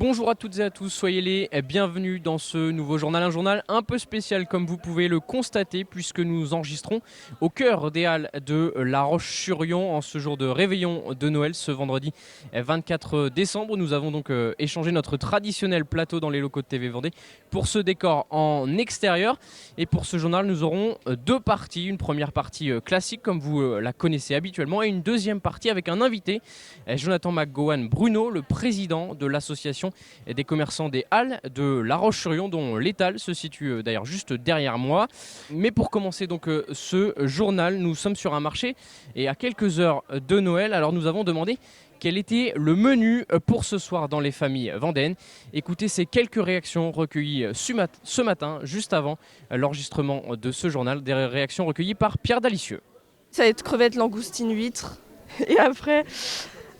Bonjour à toutes et à tous, soyez les bienvenus dans ce nouveau journal, un journal un peu spécial comme vous pouvez le constater puisque nous enregistrons au cœur des Halles de La Roche-sur-Yon en ce jour de réveillon de Noël, ce vendredi 24 décembre. Nous avons donc échangé notre traditionnel plateau dans les locaux de TV Vendée pour ce décor en extérieur. Et pour ce journal, nous aurons deux parties. Une première partie classique comme vous la connaissez habituellement et une deuxième partie avec un invité, Jonathan McGowan Bruno, le président de l'association des commerçants des Halles de La Roche-sur-Yon, dont l'étal se situe d'ailleurs juste derrière moi. Mais pour commencer donc ce journal, nous sommes sur un marché et à quelques heures de Noël. Alors nous avons demandé quel était le menu pour ce soir dans les familles vendéennes. Écoutez ces quelques réactions recueillies ce matin, juste avant l'enregistrement de ce journal, des réactions recueillies par Pierre Dalicieux. Ça va être crevettes, langoustines, huîtres. Et après,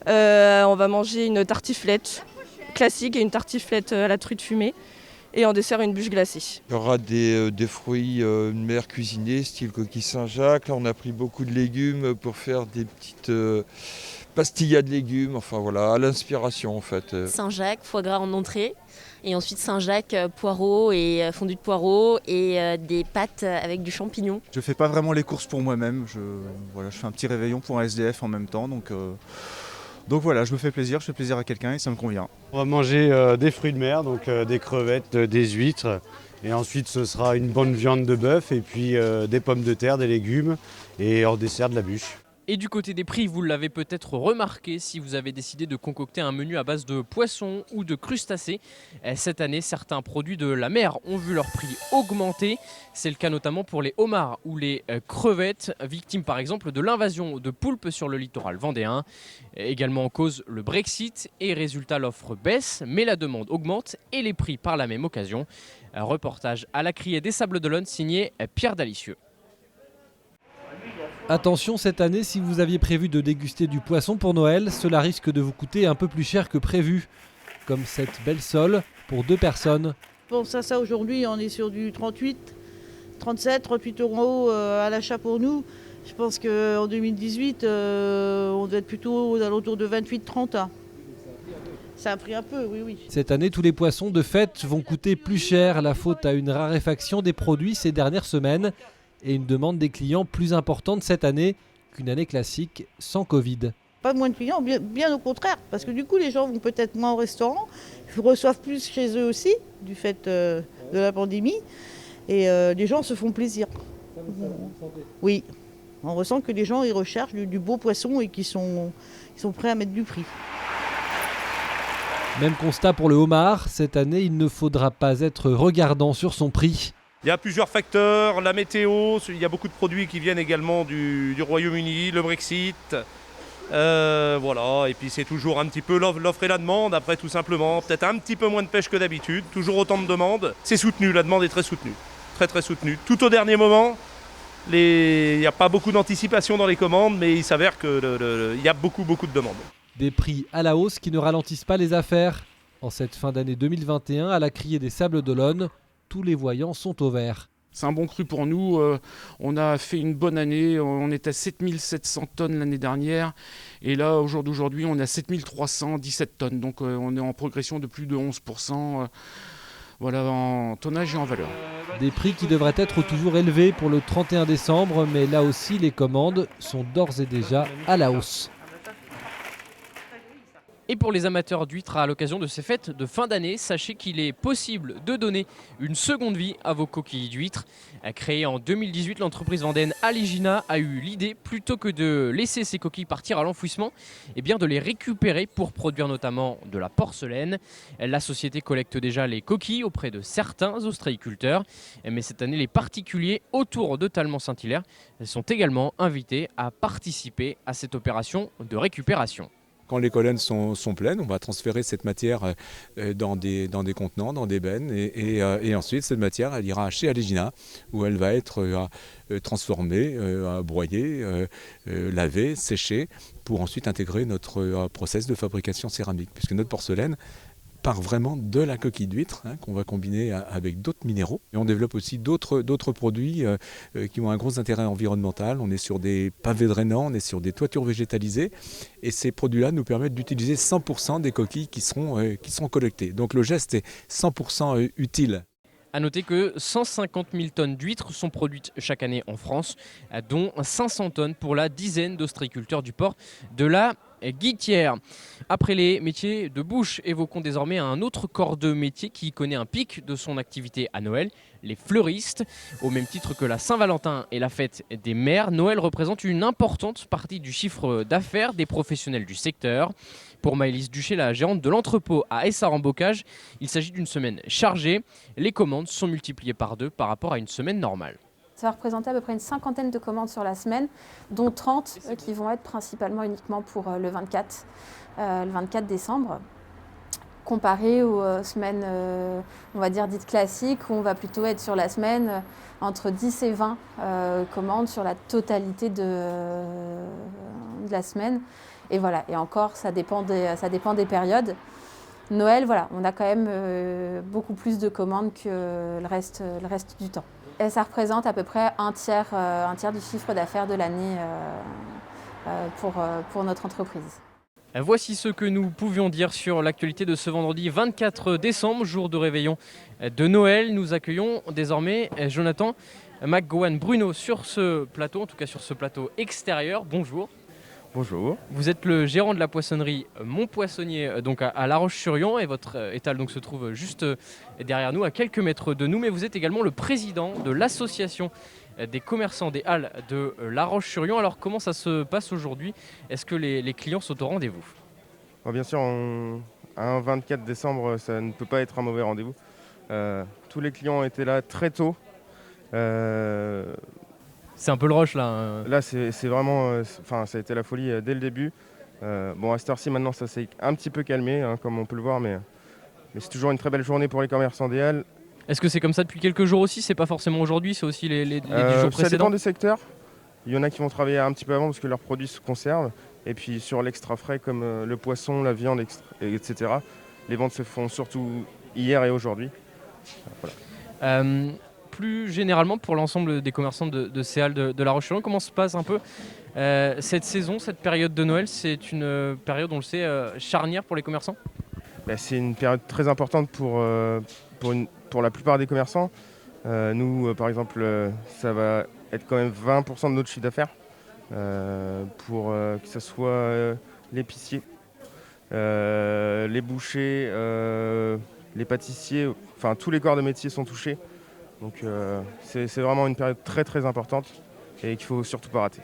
on va manger une tartiflette classique et une tartiflette à la truite fumée. Et en dessert, une bûche glacée. Il y aura des fruits de mer cuisinés, style coquille Saint-Jacques. Là, on a pris beaucoup de légumes pour faire des petites pastillades de légumes. Enfin voilà, à l'inspiration en fait. Saint-Jacques, foie gras en entrée. Et ensuite Saint-Jacques, poireaux et fondu de poireaux et des pâtes avec du champignon. Je fais pas vraiment les courses pour moi-même. Je fais un petit réveillon pour un SDF en même temps. Donc voilà, je me fais plaisir, je fais plaisir à quelqu'un et ça me convient. On va manger des fruits de mer, donc des crevettes, des huîtres. Et ensuite ce sera une bonne viande de bœuf et puis des pommes de terre, des légumes et en dessert de la bûche. Et du côté des prix, vous l'avez peut-être remarqué si vous avez décidé de concocter un menu à base de poissons ou de crustacés. Cette année, certains produits de la mer ont vu leur prix augmenter. C'est le cas notamment pour les homards ou les crevettes, victimes par exemple de l'invasion de poulpes sur le littoral vendéen. Également en cause le Brexit et résultat l'offre baisse, mais la demande augmente et les prix par la même occasion. Un reportage à la Criée des Sables d'Olonne signé Pierre Dalicieux. Attention, cette année, si vous aviez prévu de déguster du poisson pour Noël, cela risque de vous coûter un peu plus cher que prévu. Comme cette belle sole pour 2 personnes. Bon, ça aujourd'hui, on est sur du 37, 38 euros à l'achat pour nous. Je pense qu'en 2018, on doit être plutôt aux alentours de 28-30. Ça a pris un peu, oui. Cette année, tous les poissons de fête vont coûter plus cher, la faute à une raréfaction des produits ces dernières semaines et une demande des clients plus importante cette année qu'une année classique sans Covid. Pas moins de clients, bien au contraire, parce que du coup les gens vont peut-être moins au restaurant, ils reçoivent plus chez eux aussi, du fait de la pandémie, et les gens se font plaisir. Oui, on ressent que les gens ils recherchent du beau poisson et qu'ils sont prêts à mettre du prix. Même constat pour le homard, cette année il ne faudra pas être regardant sur son prix. Il y a plusieurs facteurs, la météo, il y a beaucoup de produits qui viennent également du Royaume-Uni, le Brexit. Voilà, et puis c'est toujours un petit peu l'offre et la demande, après tout simplement, peut-être un petit peu moins de pêche que d'habitude, toujours autant de demandes. C'est soutenu, la demande est très soutenue, très soutenue. Tout au dernier moment, il n'y a pas beaucoup d'anticipation dans les commandes, mais il s'avère qu'il y a beaucoup de demandes. Des prix à la hausse qui ne ralentissent pas les affaires. En cette fin d'année 2021, à la Criée des Sables d'Olonne, tous les voyants sont au vert. C'est un bon cru pour nous, on a fait une bonne année, on est à 7700 tonnes l'année dernière et là au jour d'aujourd'hui on est à 7317 tonnes, donc on est en progression de plus de 11% en tonnage et en valeur. Des prix qui devraient être toujours élevés pour le 31 décembre, mais là aussi les commandes sont d'ores et déjà à la hausse. Et pour les amateurs d'huîtres à l'occasion de ces fêtes de fin d'année, sachez qu'il est possible de donner une seconde vie à vos coquilles d'huîtres. Créée en 2018, l'entreprise vendéenne Aligina a eu l'idée, plutôt que de laisser ces coquilles partir à l'enfouissement, de les récupérer pour produire notamment de la porcelaine. La société collecte déjà les coquilles auprès de certains ostréiculteurs, mais cette année les particuliers autour de Talmont-Saint-Hilaire sont également invités à participer à cette opération de récupération. Quand les colonnes sont pleines, on va transférer cette matière dans des contenants, dans des bennes. Et ensuite, cette matière, elle ira chez Aligina, où elle va être transformée, broyée, lavée, séchée, pour ensuite intégrer notre process de fabrication céramique. Puisque notre porcelaine, part vraiment de la coquille d'huître qu'on va combiner avec d'autres minéraux. Et on développe aussi d'autres produits qui ont un gros intérêt environnemental. On est sur des pavés drainants, on est sur des toitures végétalisées et ces produits-là nous permettent d'utiliser 100% des coquilles qui seront collectées. Donc le geste est 100% utile. A noter que 150 000 tonnes d'huîtres sont produites chaque année en France, dont 500 tonnes pour la dizaine d'ostréiculteurs du port de la Guittière. Après les métiers de bouche, évoquons désormais un autre corps de métier qui connaît un pic de son activité à Noël, les fleuristes. Au même titre que la Saint-Valentin et la fête des mères, Noël représente une importante partie du chiffre d'affaires des professionnels du secteur. Pour Maëlys Duché, la gérante de l'entrepôt à Essart-en-Bocage, il s'agit d'une semaine chargée. Les commandes sont multipliées par 2 par rapport à une semaine normale. Ça va représenter à peu près une cinquantaine de commandes sur la semaine, dont 30 qui vont être principalement uniquement pour le 24 décembre. Comparé aux semaines, on va dire, dites classiques, où on va plutôt être sur la semaine entre 10 et 20 commandes sur la totalité de la semaine. Et voilà, et encore, ça dépend des périodes. Noël, voilà, on a quand même beaucoup plus de commandes que le reste du temps. Et ça représente à peu près un tiers du chiffre d'affaires de l'année pour notre entreprise. Voici ce que nous pouvions dire sur l'actualité de ce vendredi 24 décembre, jour de réveillon de Noël. Nous accueillons désormais Jonathan McGowan Bruno sur ce plateau, en tout cas sur ce plateau extérieur. Bonjour. Bonjour. Vous êtes le gérant de la poissonnerie Mon Poissonnier donc à La Roche-sur-Yon et votre étal donc se trouve juste derrière nous, à quelques mètres de nous. Mais vous êtes également le président de l'association des commerçants des Halles de La Roche-sur-Yon. Alors comment ça se passe aujourd'hui? Est-ce que les clients sont au rendez-vous? Bien sûr, un 24 décembre, ça ne peut pas être un mauvais rendez-vous. Tous les clients étaient là très tôt. C'est un peu le rush là. Là, c'est vraiment, ça a été la folie dès le début. À cette heure-ci, maintenant, ça s'est un petit peu calmé, comme on peut le voir, mais c'est toujours une très belle journée pour les commerçants des Halles. Est-ce que c'est comme ça depuis quelques jours aussi? C'est pas forcément aujourd'hui, c'est aussi les 10 jours précédents? Ça dépend des secteurs. Il y en a qui vont travailler un petit peu avant parce que leurs produits se conservent. Et puis sur l'extra frais comme le poisson, la viande, etc., les ventes se font surtout hier et aujourd'hui. Voilà. Plus généralement pour l'ensemble des commerçants de ces Halles de La Roche-sur-Yon, comment se passe un peu cette saison, cette période de Noël? C'est une période, on le sait, charnière pour les commerçants? C'est une période très importante pour la plupart des commerçants. Nous, par exemple, ça va être quand même 20% de notre chiffre d'affaires pour que ce soit l'épicier, les bouchers, les pâtissiers, enfin tous les corps de métier sont touchés. Donc c'est vraiment une période très très importante et qu'il ne faut surtout pas rater.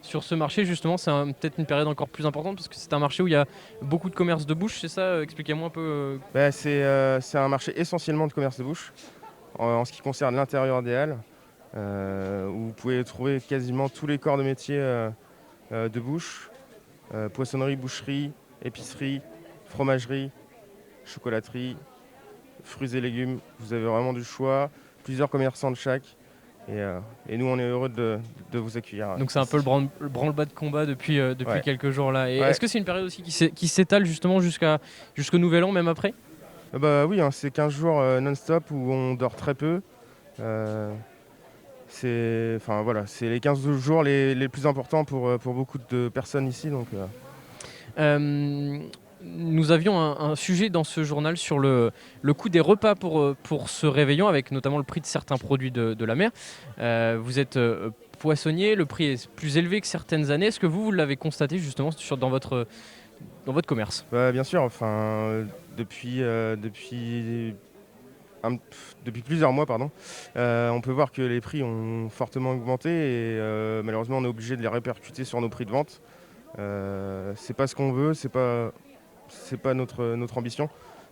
Sur ce marché, justement, c'est peut-être une période encore plus importante parce que c'est un marché où il y a beaucoup de commerce de bouche, c'est ça? Expliquez-moi un peu. C'est un marché essentiellement de commerce de bouche, en ce qui concerne l'intérieur des Halles, où vous pouvez trouver quasiment tous les corps de métier de bouche, poissonnerie, boucherie, épicerie, fromagerie, chocolaterie, fruits et légumes. Vous avez vraiment du choix, plusieurs commerçants de chaque. Et nous, on est heureux de vous accueillir. Donc c'est un peu le branle-bas de combat depuis quelques jours là. Et Ouais. est-ce que c'est une période aussi qui s'étale justement jusqu'au Nouvel An, même après? Oui, c'est 15 jours non-stop où on dort très peu. C'est les 15 jours les plus importants pour beaucoup de personnes ici. Donc, Nous avions un sujet dans ce journal sur le coût des repas pour ce réveillon, avec notamment le prix de certains produits de la mer. Vous êtes poissonnier, le prix est plus élevé que certaines années. Est-ce que vous l'avez constaté justement dans votre commerce? Bien sûr, depuis plusieurs mois, on peut voir que les prix ont fortement augmenté et malheureusement on est obligé de les répercuter sur nos prix de vente. C'est pas ce qu'on veut, c'est pas notre ambition.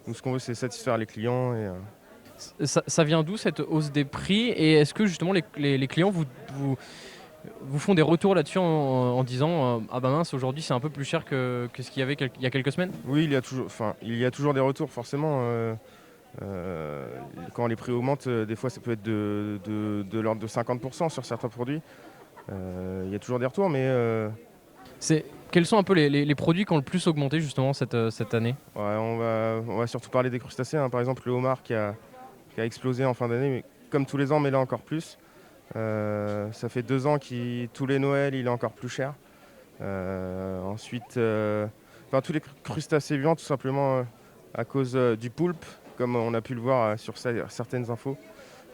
Nous, ce qu'on veut, c'est satisfaire les clients. Ça vient d'où cette hausse des prix? Et est-ce que justement les clients vous font des retours là-dessus en disant ah bah mince, aujourd'hui c'est un peu plus cher que ce qu'il y avait il y a quelques semaines? Oui, il y a toujours des retours forcément. Quand les prix augmentent, des fois ça peut être de l'ordre de 50% sur certains produits. Il y a toujours des retours, mais Quels sont un peu les produits qui ont le plus augmenté justement cette année? Ouais, on va surtout parler des crustacés, hein. Par exemple, le homard qui a explosé en fin d'année, mais comme tous les ans, mais là encore plus. Ça fait 2 ans tous les Noëls, il est encore plus cher. Ensuite, tous les crustacés vivants, tout simplement à cause du poulpe, comme on a pu le voir sur certaines infos.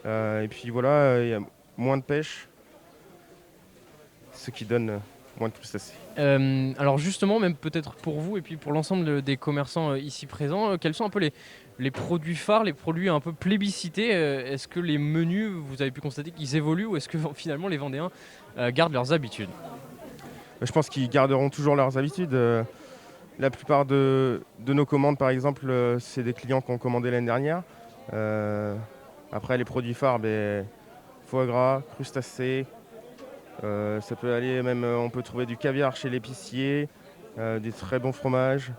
Et puis voilà, il y a moins de pêche, ce qui donne moins de crustacés. Alors justement, même peut-être pour vous et puis pour l'ensemble des commerçants ici présents, quels sont un peu les produits phares, les produits un peu plébiscités? Est-ce que les menus, vous avez pu constater qu'ils évoluent ou est-ce que finalement les Vendéens gardent leurs habitudes? Je pense qu'ils garderont toujours leurs habitudes. La plupart de nos commandes, par exemple, c'est des clients qui ont commandé l'année dernière. Après, les produits phares, foie gras, crustacés. Ça peut aller même, on peut trouver du caviar chez l'épicier, des très bons fromages.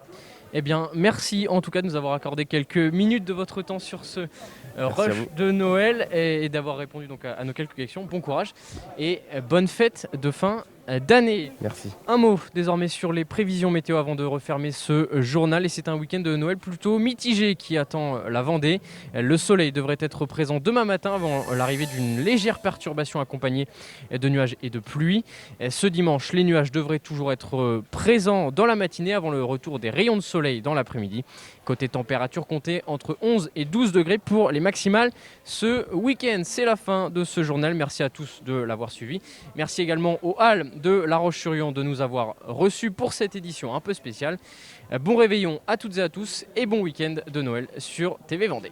Eh bien, merci en tout cas de nous avoir accordé quelques minutes de votre temps sur ce rush de Noël et d'avoir répondu donc à nos quelques questions. Bon courage et bonne fête de fin d'année. Merci. Un mot désormais sur les prévisions météo avant de refermer ce journal. Et c'est un week-end de Noël plutôt mitigé qui attend la Vendée. Le soleil devrait être présent demain matin avant l'arrivée d'une légère perturbation accompagnée de nuages et de pluie. Ce dimanche, les nuages devraient toujours être présents dans la matinée avant le retour des rayons de soleil dans l'après-midi. Côté température, comptez entre 11 et 12 degrés pour les maximales ce week-end. C'est la fin de ce journal. Merci à tous de l'avoir suivi. Merci également aux Halles de La Roche-sur-Yon de nous avoir reçus pour cette édition un peu spéciale. Bon réveillon à toutes et à tous et bon week-end de Noël sur TV Vendée.